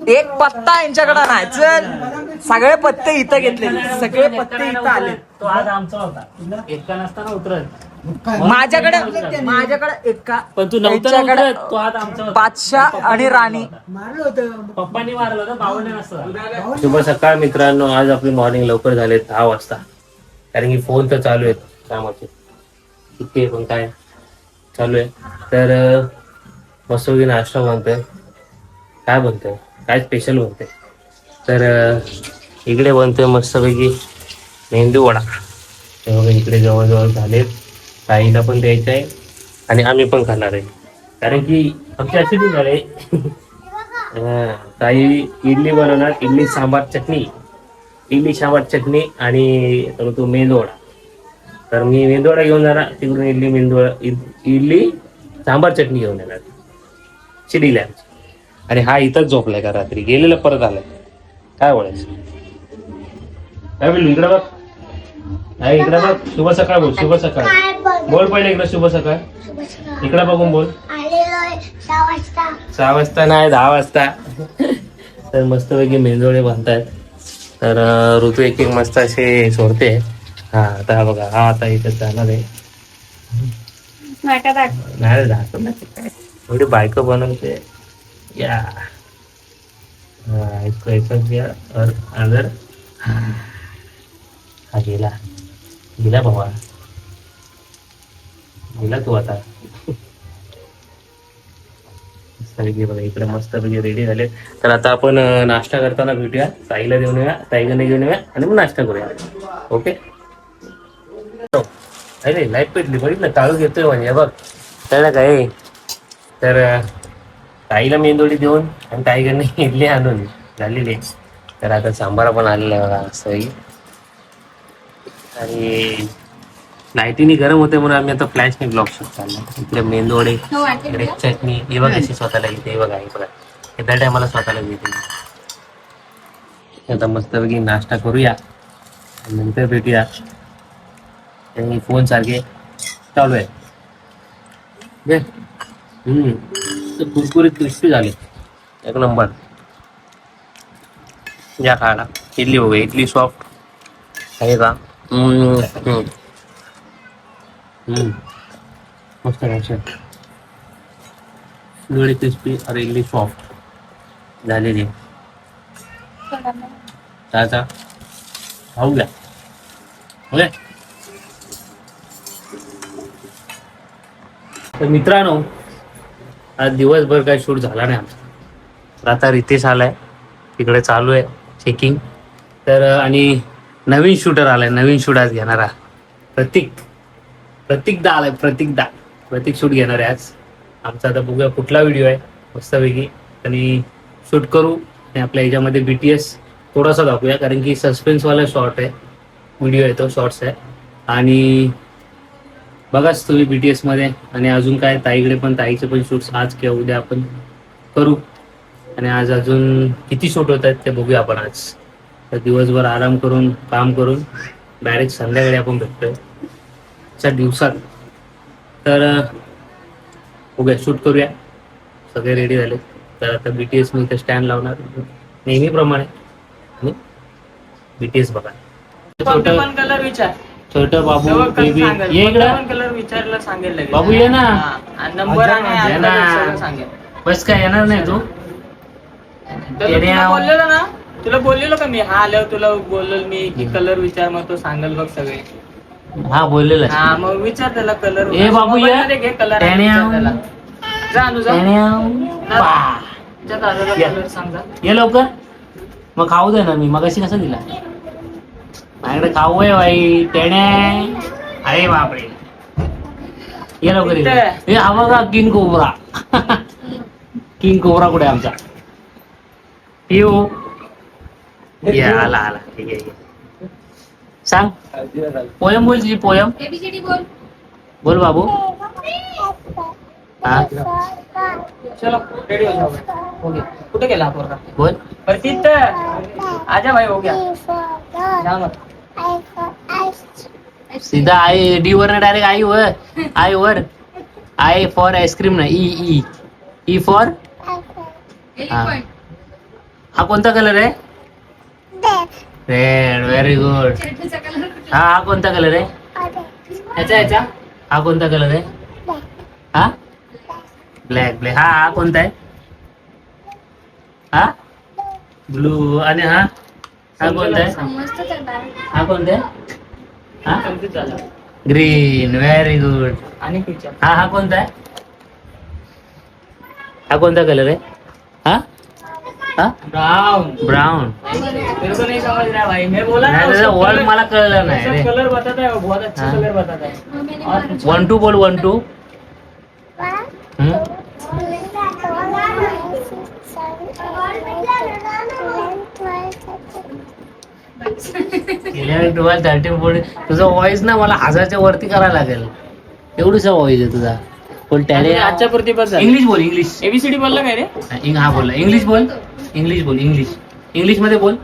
एक पत्ता यांच्याकडे नाही. चल सगळे पत्ते इथं घेतले, सगळे पत्ते इथं आले. तो आज आमचा होता, एका नसताना उतरत. माझ्याकडे एका, पण तू नव्हता उतरत, तो आज आमचा होता. बादशाह आणि राणी. पप्पांनी मारलं होतं, बावने नसतं. शुभ सकाळ मित्रांनो. आज आपली मॉर्निंग लवकर झाले 10 वाजता, कारण की फोन तर चालू आहेत कामाचे इतके, पण काय चालू आहे. तर मस्तपैकी नाश्ता बनतोय. काय बनतोय, काय स्पेशल बनतोय, तर इकडे बनतोय मस्तपैकी मेंदू वडा. ते बघा इकडे जवळजवळ झालेत. ताईला पण द्यायचं आहे आणि आम्ही पण खाणार आहे, कारण की आमची अशी ती झाले. ताई इडली बनवणार, इडली सांबार चटणी आणि तो मेंदूवडा. तर मी मेंदूवडा घेऊन जाणार, तिकडून इडली सांबार चटणी घेऊन येणार चिडीला. आणि हा इथंच झोपलाय का रात्री, गेलेला परत आलाय. काय बोलायचं, काय बोलू, इकडे बघ, इकडे बघ. शुभ सकाळ बोल, शुभ सकाळ बोल. पहिले इकडे शुभ सकाळ, इकडे बघून बोल. 6 वाजता नाही, 10 वाजता. तर मस्तपैकी मेंदोळे बनतायत. तर ऋतू एक मस्त असे सोडते. हा आता बघा, हा आता इथं जाणार आहे. नाही जातो ना, एवढी बायको बनवते या. इसको ऐसा किया और अंदर हा गेला भावा, गेला तू आता. बघा इकडे मस्त पैकी रेडी झाले. तर आता आपण नाश्ता करताना भेटूया, ताईला देऊन येऊया, ताईला घेऊन येऊया आणि मग नाश्ता करूया. ओके. अरे लाईट पेटली, बघितलं काळू घेतोय म्हणजे बघ, कळलं काय. तर ताईला मेंदोडी देऊन आणि ताईकडनं इडली आणून झालेली. तर आता सांबारा पण आलेला बघा सही. आणि लाईटीने गरम होते म्हणून आम्ही आता फ्लॅशने ब्लॉक शूट चालला. इकडे मेंदोडे, इकडे चटणी, हे बघा अशी स्वतःला येते. हे बघा, हे बघा, त्या टायमाला स्वतःला येते. आता मस्तपैकी नाश्ता करूया, नंतर भेटूया. आणि फोन सारखे चालू आहे. कुरकुरीत क्रिस्पी झाले, एक नंबर. या खायला इडली बघा, इडली सॉफ्ट आहे का. मस्त डोळे क्रिस्पी और इडली सॉफ्ट झालेली. चाचा खाऊ घ्या. ओके. तर मित्रांनो, आज दिवसभर काही शूट झाला नाही आमचा. तर आता रितेश आलाय, तिकडे चालू आहे चेकिंग. तर आणि नवीन शूटर आलाय, नवीन शूट आज घेणारा प्रतीकदा आलाय. प्रतीक शूट घेणार आहे आज आमचा. आता बघूया कुठला व्हिडिओ आहे मस्तपैकी, आणि शूट करू. आणि आपल्या ह्याच्यामध्ये BTS थोडासा दाखवूया, कारण की सस्पेन्सवाला शॉर्ट आहे, व्हिडिओ आहे तो, शॉर्ट्स आहे. आणि बघाच तुम्ही BTS मध्ये. आणि अजून काय, ताईकडे पण, ताईचे पण शूट्स आज किंवा उद्या आपण करू. आणि आज अजून किती शूट होत आहेत ते बघूया आपण आज. तर दिवसभर आराम करून, काम करून डायरेक्ट संध्याकाळी आपण भेटतोय दिवसात. तर बघूया, शूट करूया. सगळे रेडी झाले. तर आता BTS मी इथे स्टँड लावणार नेहमीप्रमाणे. BTS बघा. कलर विचार, छोटा बाबू बेबी ये इकडं. कलर विचारला सांगेल बाबू ये ना, नंबर सांगेल. बस काय येणार नाही तू. बोललेलो ना, तुला बोललेलो का मी, हा आल्यावर तुला बोललो मी की कलर विचार, मग तो सांगेल बघ सगळे. हा बोललेला. हा मग विचार त्याला कलर. ए बाबू ये, घे कलर. कलर सांगा, ये लवकर. मग खाऊ दे ना, मी मगाशी कसं दिला. माझ्याकडे खाऊ आहे बाई, टेणे. अरे बापरे, ये लवकर इकडे. हे हा बघा किंग कोबरा. किंग कोबरा कुठे आमचा. पिऊ आला. ठीक आहे, सांग पोयम बोल, तुझी पोयम बोल बाबू. हा चलो रेडी हो जाओ. ओके, कुठे गेला पोरगा. बोल. प्रतीक आजा भाई, हो गया. जा मत. सीधा आई डी वर डायरेक्ट आई वर. आई फॉर आईस्क्रीम ना, ई फॉर हा कोणता कलर आहे? रेड. Very good. हा कोणता कलर आहे? ह्याचा हा कोणता कलर आहे? हा ब्लॅक. हा कोणता आहे? हा ब्लू. आणि हा कोणता आहे? हा कोणता आहे? हा ग्रीन. Very good. आणि हा कोणता आहे? हा कोणता कलर आहे? हा ब्राउन. मेरे को नहीं समझ रहा भाई, मैं बोला ना नाही वर्ड मला कळलं नाही रे. कलर बताता है, वो बहुत अच्छा हाँ। कलर बताता है। और 1 2 बोल. 1 2. हम्म 11 12 13 14. तुझा वॉइस ना मला 1000च्या वरती करायला लागेल. एवढूसा वॉइस आहे तुझा. बोल टॅले. आजच्या पुरती बस झालं. इंग्लिश बोल. इंग्लिश. एबीसीडी बोलला काय रे? हा बोल. इंग्लिश बोल. इंग्लिश मध्ये बोल.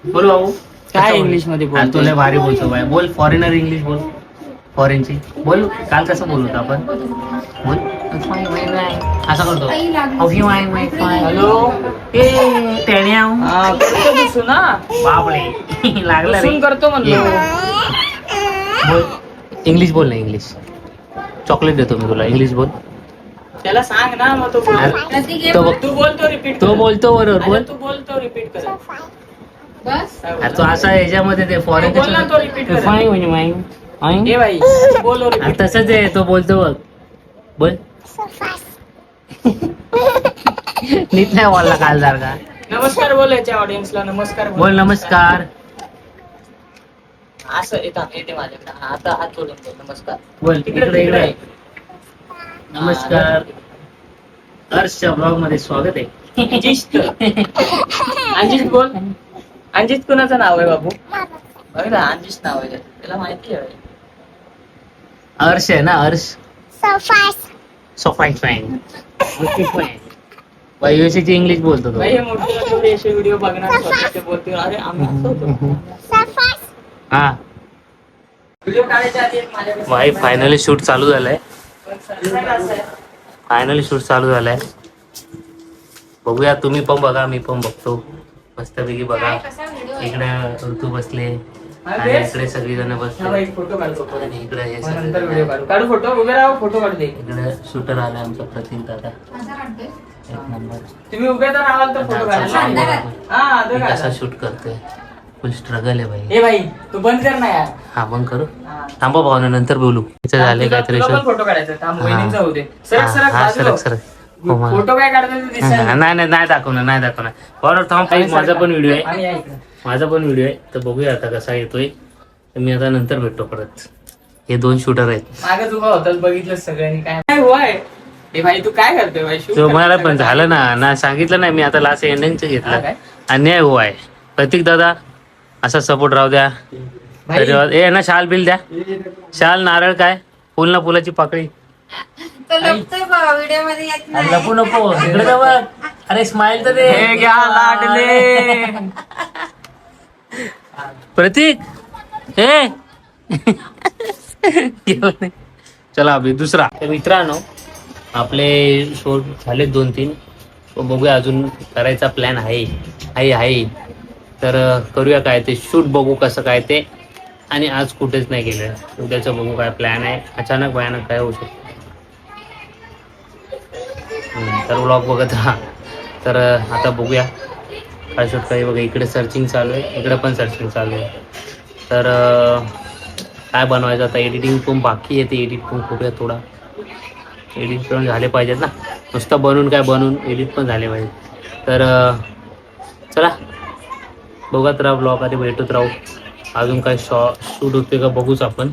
बोल बाबू. काय इंग्लिश मध्ये बोल? तुला भारी बोलतो बाय. बोल फॉरेनर इंग्लिश बोल. फॉरेनची बोल. काल कसं बोललो होतो आपण? बोल असं करतो. हॅलो टेण्या. हा करतो सुना बापरे लागला रे. सुन करतो म्हणलो. बोल. इंग्लिश बोल ना. इंग्लिश. चॉकलेट देतो मी तुला. इंग्लिश बोल. त्याला सांग ना मग तो तू बोलतो रिपीट. तो बोलतो बरोबर. बोल. तू बोलतो रिपीट कर. बस तो असा याच्यामध्ये ते फॉरेन बोल ना, तो repeat कर. ए भाई बोलो रिपीट. तसंच आहे. तो बोलतो बघ. बोल. नीट नाही बोलला काल सारखा. नमस्कार बोल याच्या ऑडियन्सला. नमस्कार बोल. नमस्कार. असं येते माझ्याकडे. आता हात जोडून बोल नमस्कार. बोल. इकडे. नमस्कार. हर्षच्या ब्लॉग मध्ये स्वागत आहे. अंजित बोल. अंजित कुणाचं नाव आहे बाबू? बघा अंजित नाव आहे त्याला माहिती आहे. हर्ष आहे ना. हर्ष. सोफाईन फाईन. वैवेशीची इंग्लिश बोलतो तो. भाई हे मोठे असे व्हिडिओ बघणार स्वतःचे बोलतील. अरे आम्ही असं होतो. हा व्हिडिओ काढायच्या आधी एक माझ्याकडे भाई फायनली शूट चालू झालंय. बघूया. तुम्ही पण बघा. मी पण बघतो. मस्तपैकी बघा. इकडे ऋतू बसले आणि इकडे सगळी जण बसले फोटो काढतो आणि इकडे हे नंतर व्हिडिओ सगळे काढू. काढू फोटो. उभे राहा फोटो काढू दे. इकडे शूटर आला आमचा प्रतीक दादा. असा काढतोय. एक नंबर. तुम्ही उभे तर राहाल तर फोटो काढा. हा मी कसा शूट करतोय. फुल स्ट्रगल आहे भाई. ए भाई तू बंद कर ना यार. हा मग करू. थांबा भावना नंतर बोलू. तिचं झाले काहीतरी तुला पण फोटो काढायचा. थांब वहिनीचा होऊ दे. सरक सरक हा बाजूला. सरक. हो, मग. फोटो काय काढतो ते दिसेल. नाही दाखवणार. बरोबर थांब. माझा पण व्हिडिओ आहे. आणि या इकडे. तर बघूया आता कसा येतोय. तर मी आता नंतर भेटतो परत. हे 2 शूटर आहेत. मागच उभा होतास बघितलं सगळ्यांनी. काय होय ए भाई तू काय करतोय भाई? shoot तुम्हाला करतोय पण का? झालं ना सांगितलं नाही मी. आता लास्ट एंडिंगचं हा घेतलं. काय? अन्याय हो आहे. प्रतीक दादा असा सपोर्ट राहू द्या. भाई धन्यवाद. ए ना शाल बिल द्या. शाल नारळ काय फुल ना फुलाची पाकळी. तो लपतोय बा, व्हिडिओ मध्ये येत नाही. लपू नको. इकडे जा बघ. अरे स्माइल तर दे. हे घ्या लाडले. प्रतीक हे चला अभि दुसरा. तर मित्रांनो आपले शो झाले 2-3. बघूया अजून करायचा प्लॅन आहे. तर करूया काय ते शूट. बघू कसं काय ते. आणि आज कुठेच नाही गेलं. उद्याचं बघू काय प्लॅन आहे. अचानक भयानक काय होऊ शकतो. तर व्लॉग बघत राहा. तर आता बघूया काय शूट काय. बघा इकडे सर्चिंग चालू आहे. इकडे पण सर्चिंग चालू आहे. तर काय बनवायचं आता. एडिटिंग पण बाकी आहे. ते एडिट पण करूया. थोडा एडिट पण झाले पाहिजेत ना. नुसतं बनवून एडिट पण झाले पाहिजेत. तर चला बघत राहा ब्लॉग. आधी भेटत राहू. अजून काय शूट होते का बघूच आपण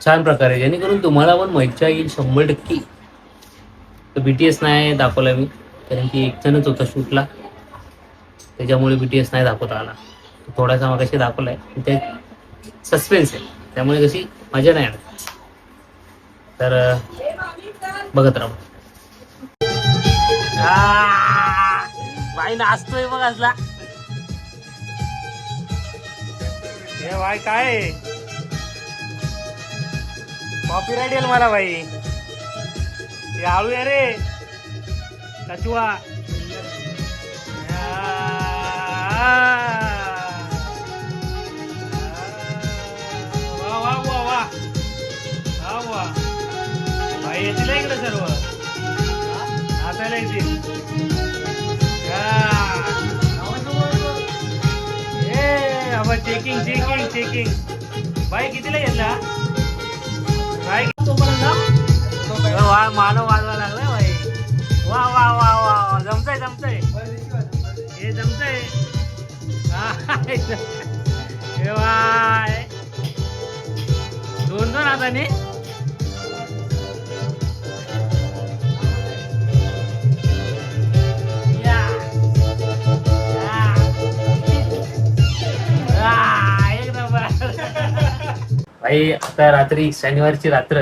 छान प्रकारे. जेणेकरून तुम्हाला पण मजा येईल 100%. तर BTS नाही दाखवला मी. कारण की एक जणच होता शूटला. त्याच्यामुळे BTS नाही दाखवता आला. थोडासा मगाशी दाखवलाय. ते सस्पेन्स आहे. त्यामुळे कशी मजा नाही आली. तर बघत राहू. भाई नाचतोय बघ असला. हे भाई काय कॉपीराइट येईल मला भाई. हळू आहे रे कचुआ. सर्व नाचायला येतील चेकिंग चेकिंग चेकिंग बाई कितीला घेतला बाई मानव वाजवा लागलाय बाई वा वा वा वा वा जमतंय जमतंय हे जमतंय हे बाय दोन हाताने भाई आता रात्री शनिवारची रात्र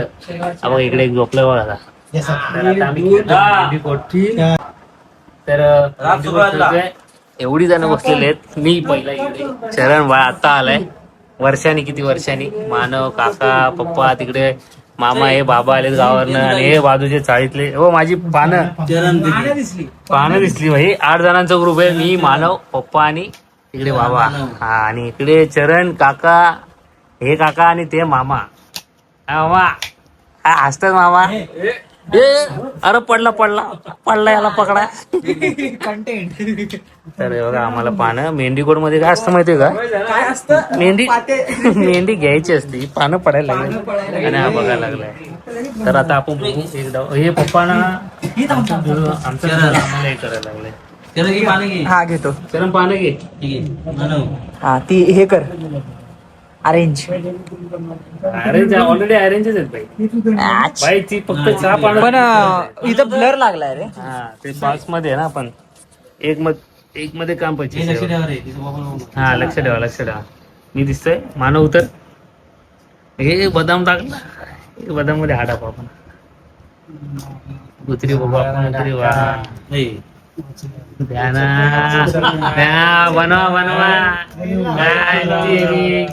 आपण इकडे एक झोपलं बघा आता. तर आता आम्ही तर एवढी जण बसलेले आहेत. मी पहिला इकडे चरण बाळ आता आलाय वर्षांनी किती वर्षांनी मानव काका पप्पा तिकडे मामा हे बाबा आलेत गावावरनं आणि हे बाजूचे चाळीतले हो माझी पानं दिसली भाई 8 जणांचा ग्रुप आहे. मी मानव पप्पा आणि तिकडे बाबा हा आणि इकडे चरण काका हे काका आणि ते मामा मामा हा हसतात मामा ए अरे पडला पडला पडला याला पकडा कंटेंट. तर बघा आम्हाला पानं मेंढीकोट मध्ये काय असतं माहितीये का काय असतं मेंढी घ्यायची असते पानं पडायला लागले आणि हा बघायला लागलाय. तर आता आपण बघू एकदा हे पप्पाना आमचं आम्हाला हे करायला लागलंय. हा घेतो. चरण पानं घे हा ती हे कर अरेंज. अरेंज ऑलरेडी अरेंजच आहेत बाई ती फक्त चहा पानं पण इथं ब्लर लागलाय रे. हा ते बॉक्स मध्ये आहे ना आपण एक मध्ये काम पाहिजे हा लक्ष ठेवा मी दिसतोय मानव उतर हे बदाम टाकला हे बदाम मध्ये हाडा आपण उतरी बाबा आपण उतरी वा बनवा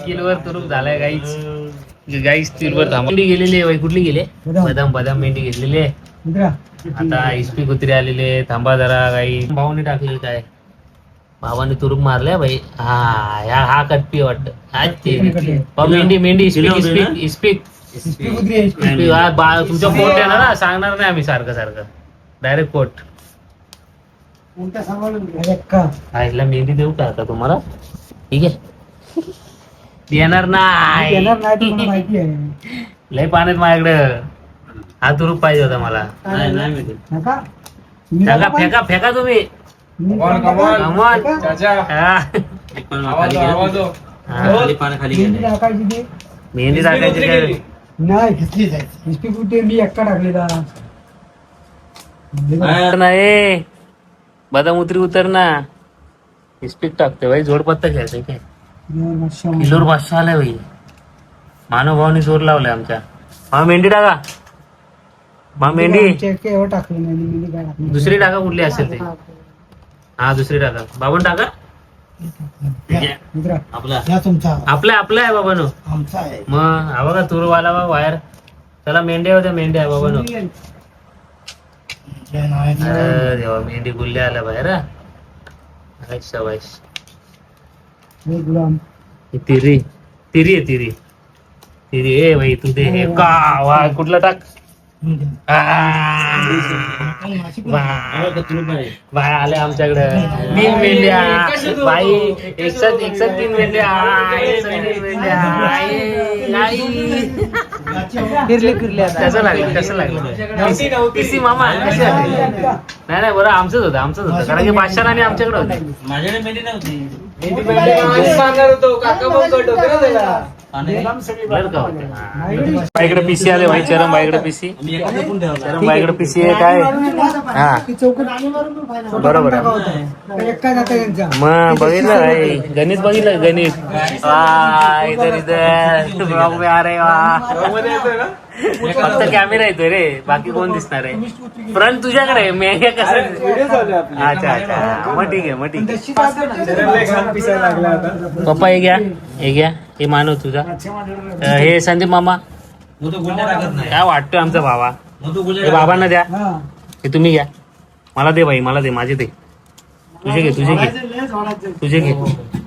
किलोवर तुरूप झालाय गाईच तिलवर मेंढी गेलेली आहे. कुठली गेले बदाम मेंढी घेतलेली आहे. आता इस्पी कुत्री आलेले थांबा जरा गाई भावाने टाकले काय भावाने तुरूप मारल्या बाई. हा कटपी वाटत मेंढी इस्पिक तुमच्या कोट येणार ना सांगणार नाही आम्ही सारखं डायरेक्ट कोट आईला मेहंदी देऊ का आता तुम्हाला ठीक आहे येणार नाही लय पाण्यात माझ्याकडे हा तुरूप पाहिजे होता मला फेका तुम्ही मेहंदी टाकायची नाही बदाम उतर ना इस्पिक टाकते भाई जोडपत्ता घ्यायचंय काय किलोर 500 आलाय भाई. मानव भावानी जोर लावलाय आमच्या. हा मेंढी टाका मेंढी दुसरी टाका कुठली असेल ते हा दुसरी टाका बाबन टाका आपला आहे बाबानो मग हा बघा तुरवाला बा वायर त्याला मेंढ्या होत्या मेंढ्या बाबानो देवा मेंढी गुल्ल्या आल्या बाहेर तिरी ए भाई तू ते हे का वा कुठला टाक बाय आले आमच्याकडे 3 मेंढ्या बाई एकसाथ 3 मेंढ्या फिरले कसं लागलं पिसी मामा कसे नाही बरं आमचंच होतं कारण की बादशाह आणि आमच्याकडे होते माझ्याकडे मेंढी नव्हती बाईकडे पीसी आले भाई चरण बाईकडे पीसी आहे काय हा बरोबर मग बघितलं भाई गणित बघितलं गणित इधर अरे वा फक्त कॅमेरा येतोय रे बाकी कोण दिसणार आहे फ्रंट तुझ्याकडे आहे मी कसं अच्छा मग ठीक आहे पप्पा हे घ्या हे मानव तुझा हे संदीप मामा काय वाटतोय आमचा भावा हे बाबांना द्या हे तुम्ही घ्या मला दे भाई मला दे माझे दे तुझे घे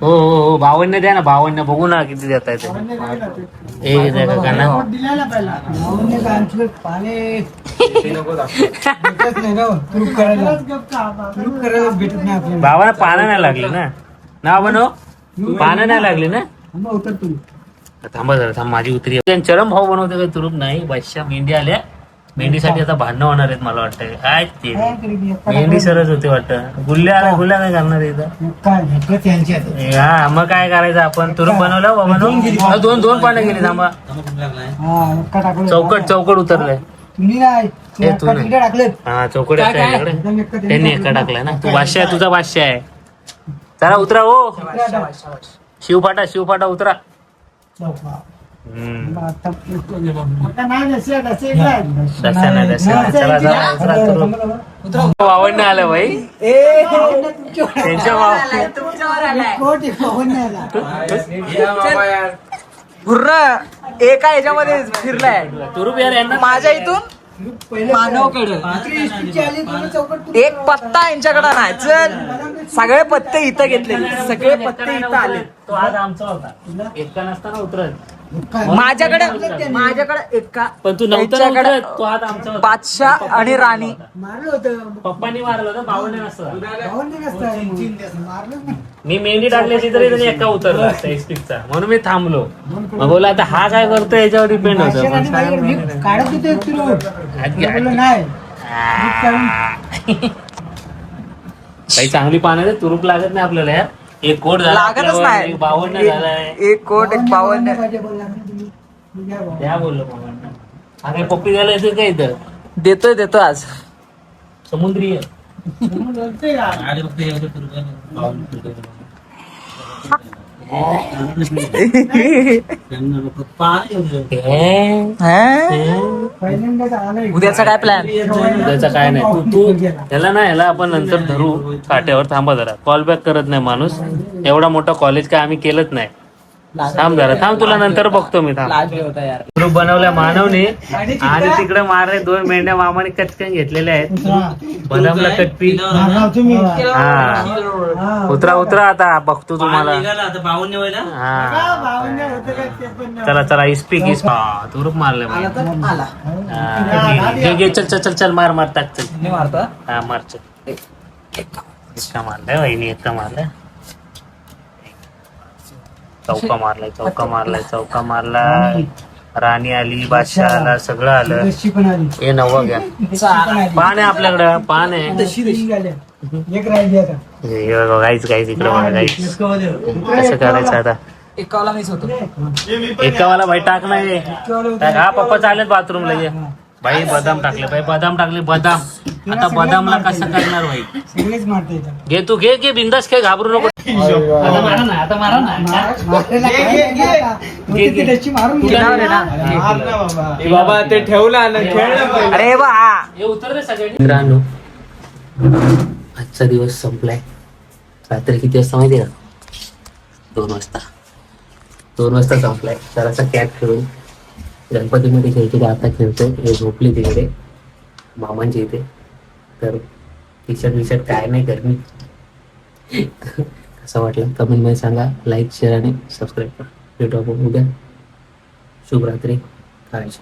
हो हो हो 52 द्या ना 52 बघू ना किती देता येते एक द्या का ना बाबाला पानं नाही लागली ना ना बनव पानं नाही लागली ना थांबा जरा थांब माझी उतरी चरम भाऊ बनवते काही तुरुप नाही बादशा मेंढी आल्या मेंढीसाठी आता भांडणं होणार आहेत मला वाटतं काय ते मेंढी सरच होते वाटतं गुल्ल्या आल्या गुल्ल्या काय करणार आहे इथं हा मग काय करायचं आपण तुरुप बनवलं बनवून दोन पानं गेली थांबा चौकट उतरलंय हे तू नाही हा चौकट त्यांनी एका टाकलाय ना तू बादशा आहे तुझा बादशा आहे चला उतरा हो शिवफाटा उतरा आवडणं आलं भाई त्यांच्या पूर्ण एका याच्यामध्ये फिरलाय तुरुप यार यांना माझ्या इथून मानवकडे एक पत्ता यांच्याकडे नाही चल सगळे पत्ते इथं घेतले सगळे पत्ते इथं आले तो आज आमचा होता एका नसताना उतरत माझ्याकडे एका पण तू नव्हता उतरत तो आज आमचा होता बादशाह आणि राणी पप्पांनी मारलं होतं 52 नसतं मी मेहंदी टाकल्याची तरी त्याने एका उतरला असता एक्सपीचा म्हणून मी थांबलो मग बोला आता हा काय करतो याच्यावर डिपेंड होतं काही चांगली पानं आहे तुरुप लागत नाही आपल्याला यार एक कोट झाला लागतच नाही 52 झालाय एक कोट एक 52 द्या बोललो 52 हा काय पप्पी द्यायला येते का इथं देतोय आज समुद्री उद्याचा काय प्लॅन त्याचा काय नाही तू ह्याला ना ह्याला आपण नंतर धरू काट्यावर थांबा जरा कॉल बॅक करत नाही माणूस एवढा मोठा कॉलेज काय आम्ही केलंच नाही थांब जरा थांब तुला नंतर बघतो मी थांब ग्रुप बनवल्या मानवने आणि तिकडे मारले 2 मेंढ्या मामाने कचकन घेतलेल्या आहेत बदामला कटपी हा उतरा आता बघतो तुम्हाला हा चला इस्पीक तुरुप मारले घे चल मार टाक चल हा मार चल इतका मारलाय वहिनी इतका मारलाय चौका मारलाय राणी आली बादशाह आला सगळं आलं हे नवं घ्या पान आहे आपल्याकडं पान आहे गाईच इकडे बघा गाईच कसं करायचं आता एकावाला मिस होतो एकावाला भाई टाक नाही हा पप्पा चालेल बाथरूमला ये भाई बदाम टाकले बदाम आता बदामला कसं करणार भाई घे तू घे बिंदास काय घाबरू नको आता मारा ना बाबा ते ठेवला अरे बा हे उतरले सगळ्यांनी मित्रांनो आजचा दिवस संपलाय रात्री किती वाजता माहिती का 2 वाजता संपलाय जरासा कॅट खेळून गणपतीमध्ये खेळतो आता खेळतोय हे झोपले तिकडे मामांच्या इथे तर टी शर्ट काय नाही गरमी कसं वाटलं कमेंटमध्ये सांगा लाईक शेअर आणि सबस्क्राईब करा भेटू आपण उद्या शुभरात्री काळजी